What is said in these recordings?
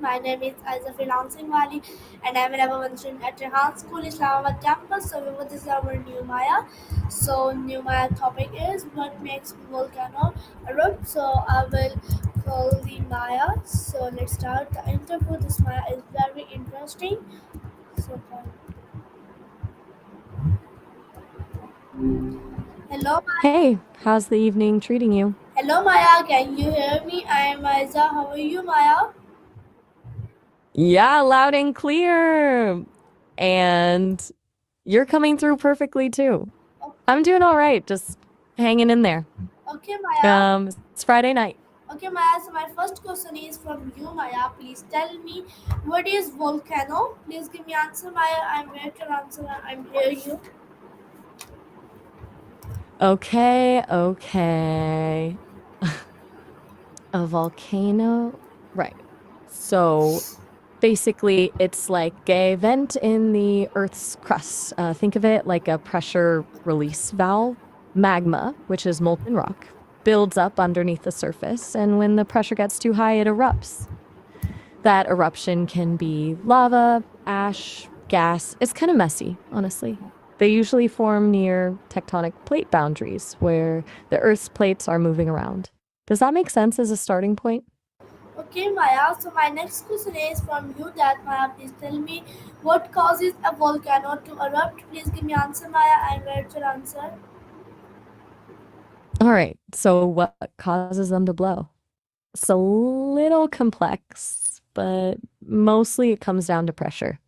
My name is Aiza Freelancing Wali, and I'm an level 1 student at Rehan School, Islamabad campus. So, this is our new Maya. So, new Maya topic is what makes volcano erupt. So, I will call the Maya. So, let's start the interview. This Maya is very interesting. So, hello, Hey, how's the evening treating you? hello, Maya. Can you hear me? I am Aiza. How are you, Maya? Yeah, loud and clear. And you're coming through perfectly too. I'm doing all right, just hanging in there. Okay, Maya. It's Friday night. Okay, Maya. So my first question is from you, Maya. Please tell me what is volcano? Please give me answer, Maya. I'm here to answer. I'm here. You. Okay. A volcano? Right. So basically, it's like a vent in the Earth's crust. Think of it like a pressure release valve. Magma, which is molten rock, builds up underneath the surface, and when the pressure gets too high, it erupts. That eruption can be lava, ash, gas. It's kind of messy, honestly. They usually form near tectonic plate boundaries where the Earth's plates are moving around. Does that make sense as a starting point? Okay, Maya. So my next question is from you. That Maya, please tell me what causes a volcano to erupt. Please give me answer, Maya. I'm here to answer. All right, so what causes them to blow? It's a little complex, but mostly it comes down to pressure.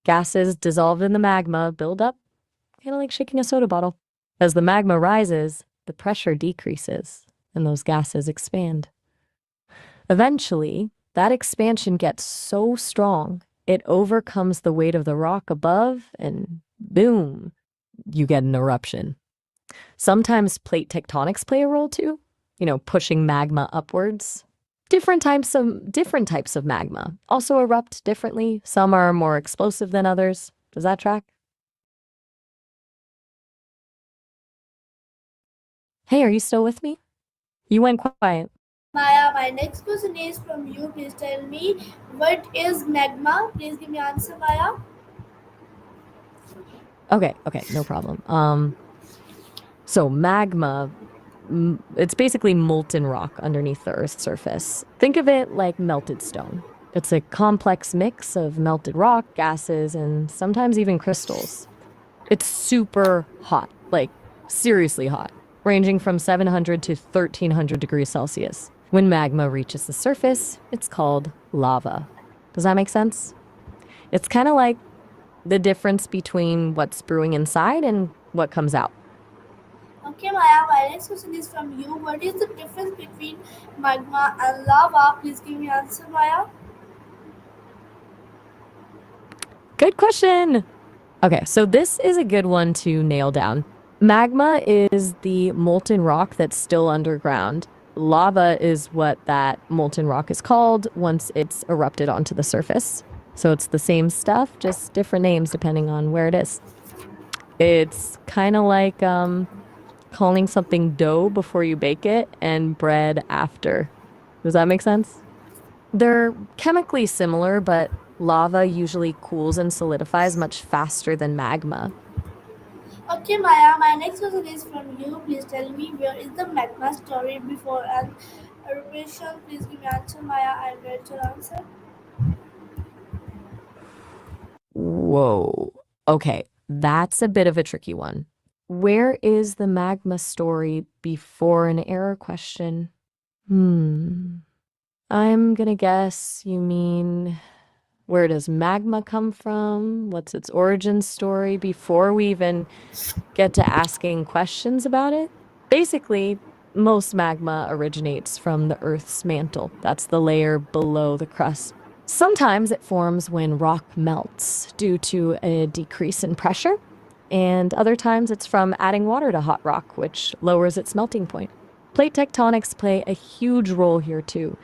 Gases dissolved in the magma build up, kind of like shaking a soda bottle. As the magma rises, the pressure decreases and those gases expand. Eventually, that expansion gets so strong, it overcomes the weight of the rock above, and boom, you get an eruption. Sometimes plate tectonics play a role too, pushing magma upwards. Different types of magma also erupt differently. Some are more explosive than others. Does that track? Hey, are you still with me? You went quiet. Maya, my next question is from you. Please tell me what is magma. Please give me answer, Maya. Okay, no problem. So magma, it's basically molten rock underneath the Earth's surface. Think of it like melted stone. It's a complex mix of melted rock, gases, and sometimes even crystals. It's super hot, like seriously hot, ranging from 700 to 1300 degrees Celsius. When magma reaches the surface, it's called lava. Does that make sense? It's kind of like the difference between what's brewing inside and what comes out. Okay, Maya, my next question is from you. What is the difference between magma and lava? Please give me answer, Maya. Good question. Okay, so this is a good one to nail down. Magma is the molten rock that's still underground. Lava is what that molten rock is called once it's erupted onto the surface. So it's the same stuff, just different names depending on where it is. It's kind of like calling something dough before you bake it and bread after. Does that make sense? They're chemically similar, but lava usually cools and solidifies much faster than magma. Okay, Maya, my next question is from you. Please tell me where is the magma story before an eruption? Please give me answer, Maya. I'm ready to answer. Whoa. Okay, that's a bit of a tricky one. Where is the magma story before an error question? I'm gonna guess you mean where does magma come from? What's its origin story before we even get to asking questions about it? Basically, most magma originates from the Earth's mantle. That's the layer below the crust. Sometimes it forms when rock melts due to a decrease in pressure, and other times it's from adding water to hot rock, which lowers its melting point. Plate tectonics play a huge role here too.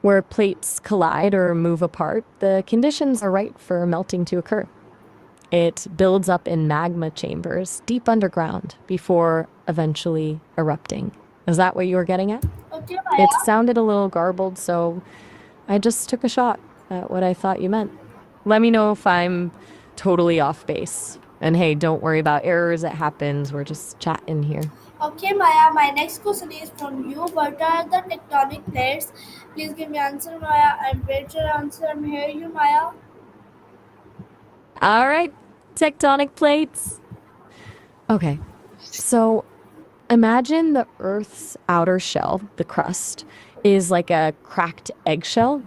Where plates collide or move apart, the conditions are right for melting to occur. It builds up in magma chambers deep underground before eventually erupting. Is that what you were getting at? Okay, It Maya. sounded a little garbled, so I just took a shot at what I thought you meant. Let me know if I'm totally off base. And hey, don't worry about errors. It happens. We're just chatting here. Okay, Maya, my next question is from you. What are the tectonic plates? Please give me answer, Maya. I'm wait your answer. I'm here, you, Maya. All right, tectonic plates. Okay, so imagine the Earth's outer shell, the crust, is like a cracked eggshell.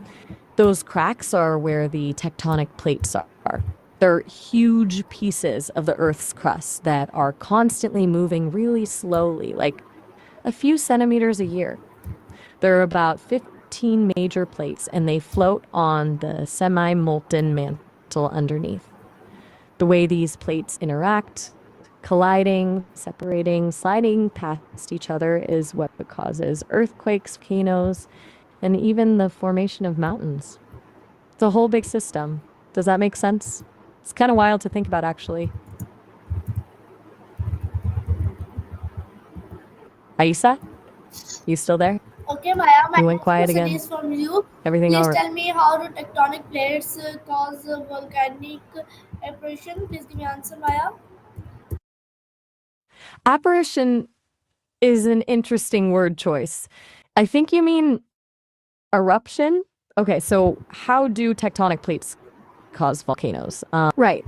Those cracks are where the tectonic plates are. They're huge pieces of the Earth's crust that are constantly moving really slowly, like a few centimeters a year. There are about 15 major plates, and they float on the semi molten mantle underneath. The way these plates interact, colliding, separating, sliding past each other, is what causes earthquakes, volcanoes, and even the formation of mountains. It's a whole big system. Does that make sense? It's kind of wild to think about, actually. Aisa, you still there? Okay, Maya, my You went next quiet question again. is from you. Everything Please all right? tell me how do tectonic plates cause volcanic apparition? Please give me answer, Maya. Apparition is an interesting word choice. I think you mean eruption. Okay, so how do tectonic plates cause volcanoes? Right.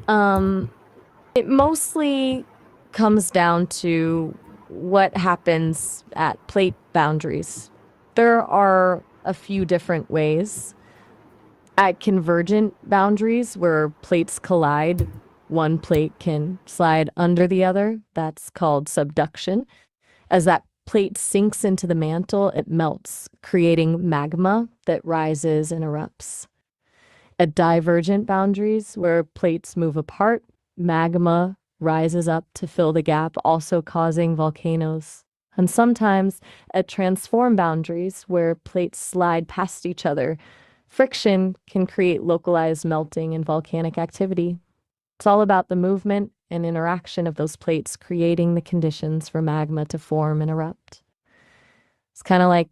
It mostly comes down to what happens at plate boundaries. There are a few different ways. At convergent boundaries where plates collide, one plate can slide under the other. That's called subduction. As that plate sinks into the mantle, it melts, creating magma that rises and erupts. At divergent boundaries, where plates move apart, magma rises up to fill the gap, also causing volcanoes. And sometimes at transform boundaries, where plates slide past each other, friction can create localized melting and volcanic activity. It's all about the movement and interaction of those plates creating the conditions for magma to form and erupt. It's kind of like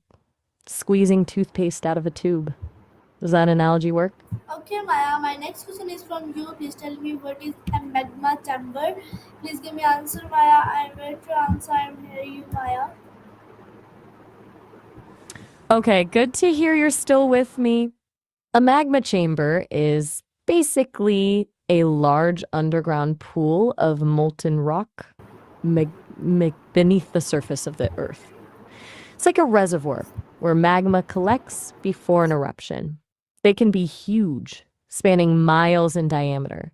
squeezing toothpaste out of a tube. Does that analogy work? Okay, Maya, my next question is from you. Please tell me what is a magma chamber. Please give me answer, Maya. I'm wait to answer. I'm here, you, Maya. Okay, good to hear you're still with me. A magma chamber is basically a large underground pool of molten rock beneath the surface of the earth. It's like a reservoir where magma collects before an eruption. They can be huge, spanning miles in diameter,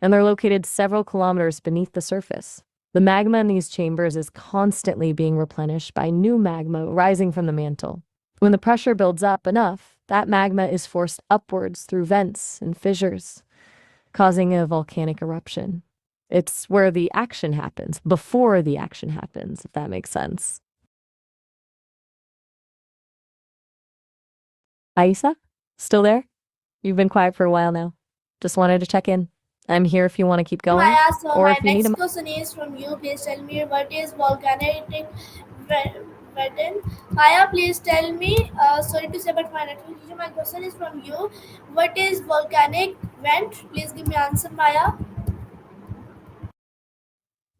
and they're located several kilometers beneath the surface. The magma in these chambers is constantly being replenished by new magma rising from the mantle. When the pressure builds up enough, that magma is forced upwards through vents and fissures, causing a volcanic eruption. It's where the action happens, before the action happens, if that makes sense. Aisa? Still there? You've been quiet for a while now. Just wanted to check in. I'm here if you want to keep going, Maya, so or my if you need next a. question is from you. Please tell me what is volcanic vent. Maya, please tell me. Sorry to say, but my network issue. My question is from you. What is volcanic vent? Please give me answer, Maya.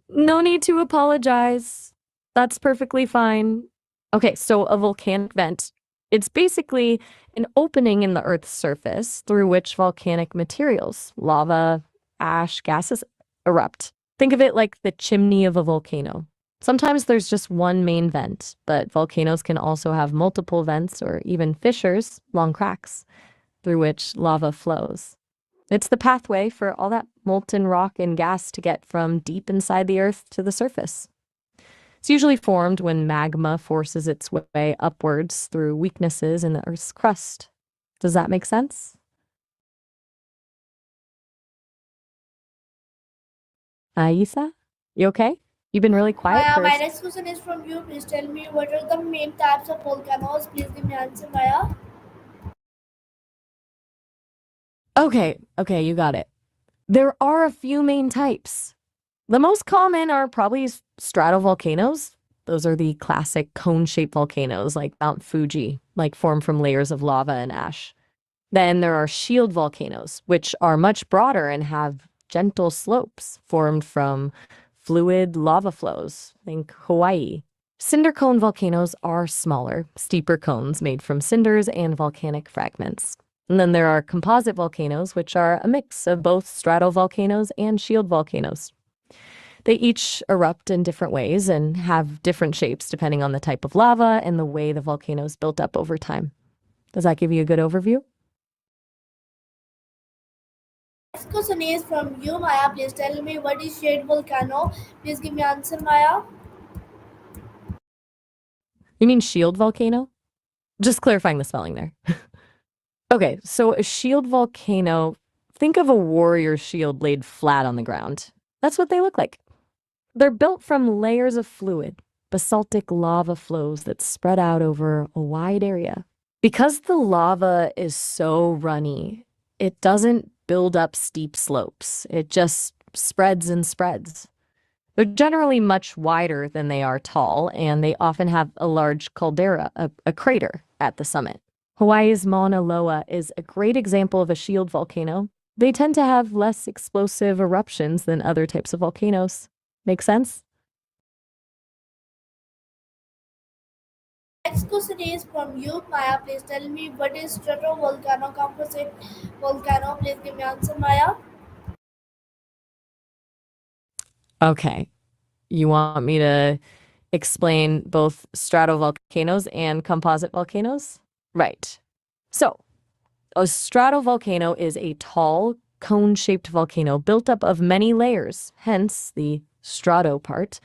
No need to apologize. That's perfectly fine. Okay, so a volcanic vent. It's basically an opening in the Earth's surface through which volcanic materials, lava, ash, gases erupt. Think of it like the chimney of a volcano. Sometimes there's just one main vent, but volcanoes can also have multiple vents or even fissures, long cracks, through which lava flows. It's the pathway for all that molten rock and gas to get from deep inside the earth to the surface. It's usually formed when magma forces its way upwards through weaknesses in the earth's crust. Does that make sense? Aisa? You okay? You've been really quiet Maya, for my us. next question is from you. Please tell me what are the main types of volcanoes. Please give me answer, Maya. Okay, you got it. There are a few main types. The most common are probably stratovolcanoes. Those are the classic cone-shaped volcanoes like Mount Fuji. like form from layers of lava and ash. Then there are shield volcanoes, which are much broader and have gentle slopes formed from fluid lava flows. Think Hawaii. Cinder cone volcanoes are smaller, steeper cones made from cinders and volcanic fragments. And then there are composite volcanoes, which are a mix of both stratovolcanoes and shield volcanoes. They each erupt in different ways and have different shapes depending on the type of lava and the way the volcano is built up over time. Does that give you a good overview? Next question is from you, Maya. Please tell me what is shade volcano. Please give me answer, Maya. You mean shield volcano? Just clarifying the spelling there. Okay, so a shield volcano, think of a warrior shield laid flat on the ground. That's what they look like. They're built from layers of fluid, basaltic lava flows that spread out over a wide area. Because the lava is so runny, it doesn't build up steep slopes. It just spreads and spreads. They're generally much wider than they are tall, and they often have a large caldera, a crater, at the summit. Hawaii's Mauna Loa is a great example of a shield volcano. They tend to have less explosive eruptions than other types of volcanoes. Make sense? Next question is from you, Maya. Please tell me what is stratovolcano, composite volcano. Please give me answer, Maya. Okay. You want me to explain both stratovolcanoes and composite volcanoes? Right. So, a stratovolcano is a tall, cone-shaped volcano built up of many layers, hence the strato part,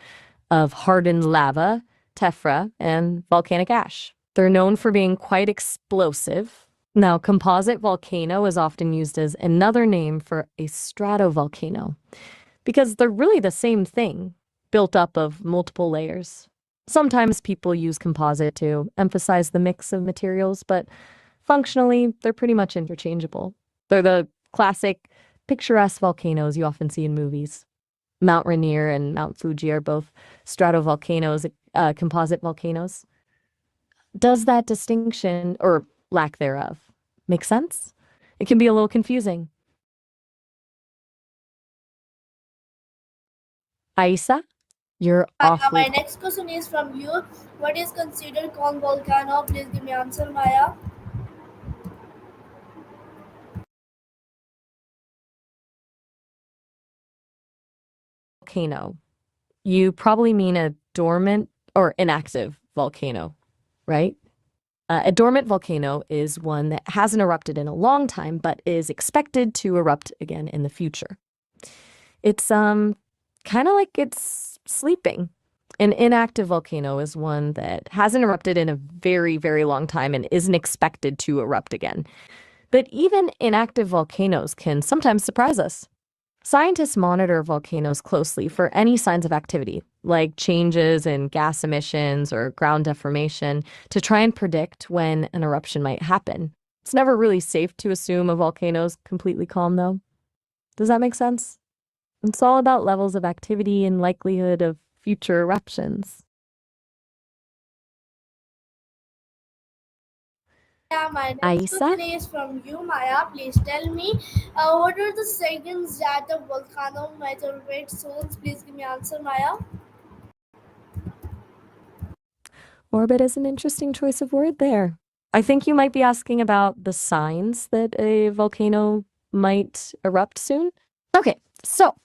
of hardened lava, tephra, and volcanic ash. They're known for being quite explosive. Now, composite volcano is often used as another name for a stratovolcano because they're really the same thing, built up of multiple layers. Sometimes people use composite to emphasize the mix of materials, but functionally, they're pretty much interchangeable. They're the classic, picturesque volcanoes you often see in movies. Mount Rainier and Mount Fuji are both stratovolcanoes, composite volcanoes. Does that distinction, or lack thereof, make sense? It can be a little confusing. Aisa, you're awfully My next question is from you. What is considered cone volcano? Please give me answer, Maya. volcano. You probably mean a dormant or inactive volcano, right? A dormant volcano is one that hasn't erupted in a long time, but is expected to erupt again in the future. It's kind of like it's sleeping. An inactive volcano is one that hasn't erupted in a very, very long time and isn't expected to erupt again. But even inactive volcanoes can sometimes surprise us. Scientists monitor volcanoes closely for any signs of activity, like changes in gas emissions or ground deformation, to try and predict when an eruption might happen. It's never really safe to assume a volcano's completely calm, though. Does that make sense? It's all about levels of activity and likelihood of future eruptions. Yeah, my next Aisa? question is from you, Maya. Please tell me what are the seconds that the volcano might erupts soon? Please give me answer, Maya. Orbit is an interesting choice of word there. I think you might be asking about the signs that a volcano might erupt soon. Okay, so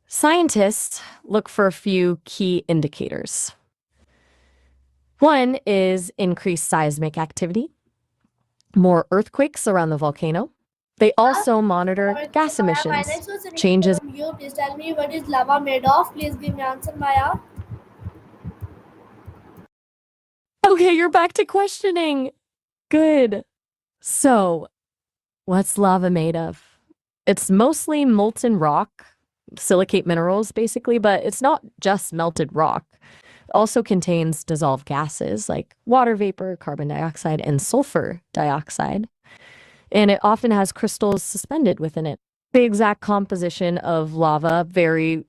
scientists look for a few key indicators. One is increased seismic activity, more earthquakes around the volcano. They also monitor gas Maya, my emissions, next question is changes. from you. Please tell me what is lava made of? Please give me answer, Maya. Okay, you're back to questioning. Good. So, what's lava made of? It's mostly molten rock, silicate minerals, basically, but it's not just melted rock. It also contains dissolved gases like water vapor, carbon dioxide, and sulfur dioxide. And it often has crystals suspended within it. The exact composition of lava vary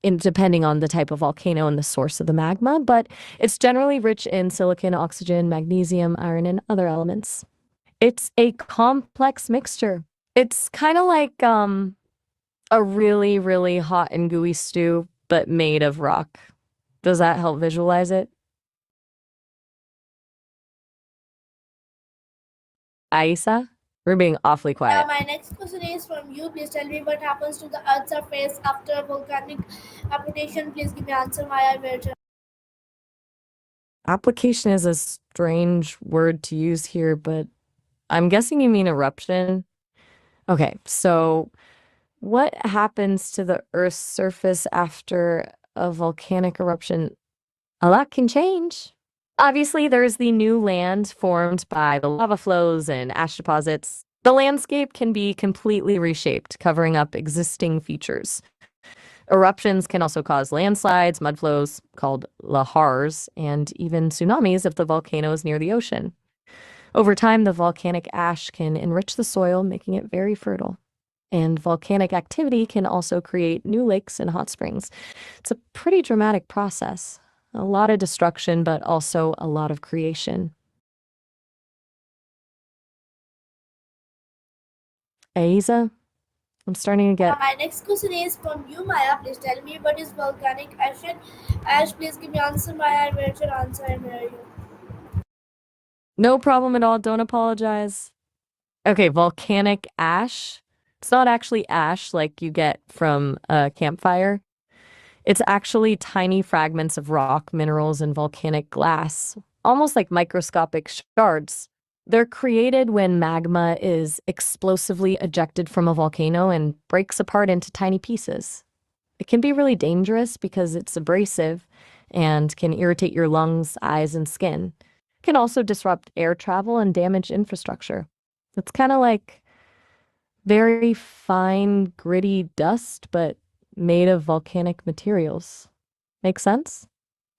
depending on the type of volcano and the source of the magma, but it's generally rich in silicon, oxygen, magnesium, iron, and other elements. It's a complex mixture. It's kind of like a really, really hot and gooey stew, but made of rock. Does that help visualize it? Aisa? We're being awfully Yeah, quiet. my next question is from you. Please tell me what happens to the Earth's surface after volcanic eruption. Please give me answer. My will. Application is a strange word to use here, but I'm guessing you mean eruption. Okay, so what happens to the Earth's surface after a volcanic eruption? A lot can change. Obviously, there's the new land formed by the lava flows and ash deposits. The landscape can be completely reshaped, covering up existing features. Eruptions can also cause landslides, mud flows called lahars, and even tsunamis if the volcano is near the ocean. Over time, the volcanic ash can enrich the soil, making it very fertile. And volcanic activity can also create new lakes and hot springs. It's a pretty dramatic process. A lot of destruction, but also a lot of creation. Aiza, I'm starting to get. My next question is from you, Maya. Please tell me what is volcanic ash. Ash, please give me answer. Maya, I will your answer and hear you. No problem at all. Don't apologize. Okay, volcanic ash. It's not actually ash like you get from a campfire. It's actually tiny fragments of rock, minerals, and volcanic glass, almost like microscopic shards. They're created when magma is explosively ejected from a volcano and breaks apart into tiny pieces. It can be really dangerous because it's abrasive and can irritate your lungs, eyes, and skin. It can also disrupt air travel and damage infrastructure. It's kind of like very fine, gritty dust, but made of volcanic materials. Make sense?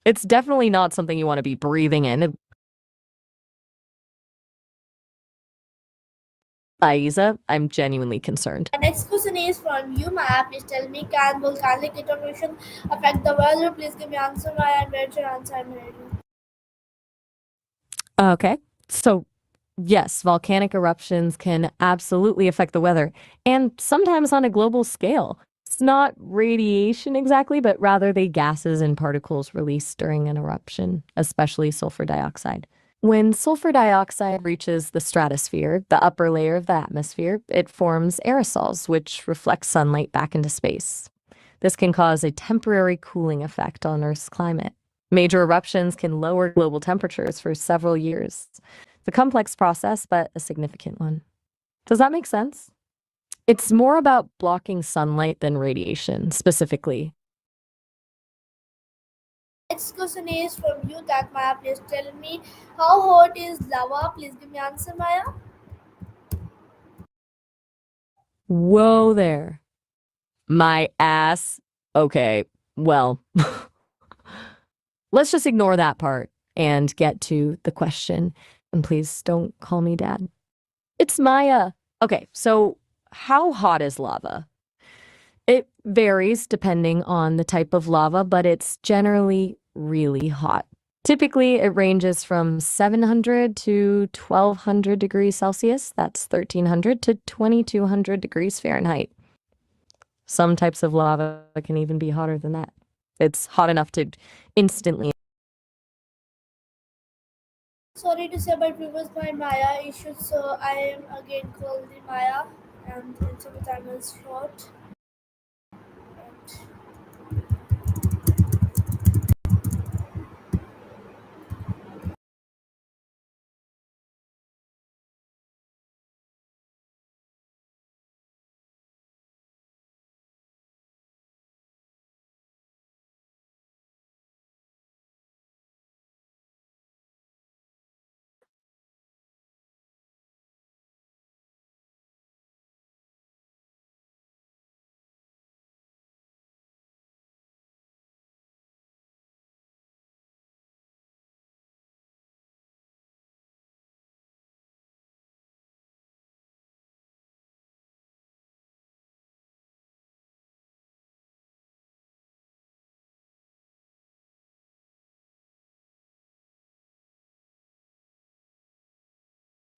It's definitely not something you want to be breathing in. Aiza, I'm genuinely concerned. My next question is from you, Maya. Please tell me can volcanic eruption affect the weather? Please give me answer. Maya, I will your answer and hear you. Okay. So, yes, volcanic eruptions can absolutely affect the weather, and sometimes on a global scale. It's not radiation exactly, but rather the gases and particles released during an eruption, especially sulfur dioxide. When sulfur dioxide reaches the stratosphere, the upper layer of the atmosphere, it forms aerosols, which reflect sunlight back into space. This can cause a temporary cooling effect on Earth's climate. Major eruptions can lower global temperatures for several years. It's a complex process, but a significant one. Does that make sense? It's more about blocking sunlight than radiation, specifically. Next question is from you, that Maya. Please tell me how hot is lava? Please give me answer, Maya. Whoa there. My ass. Okay, well, let's just ignore that part and get to the question. And please don't call me dad. It's Maya. Okay, so how hot is lava? It varies depending on the type of lava, but it's generally really hot. Typically, it ranges from 700 to 1200 degrees Celsius. That's 1300 to 2200 degrees Fahrenheit. Some types of lava can even be hotter than that. It's hot enough to instantly. Sorry to say, but it was my Maya issue, so I am again called the Maya, and until the time is short.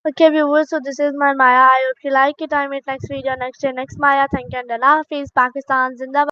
Okay, viewers, so this is my Maya. I hope you like it. I meet next video, next day, next Maya. Thank you and Allah Hafiz, Pakistan, Zindabad.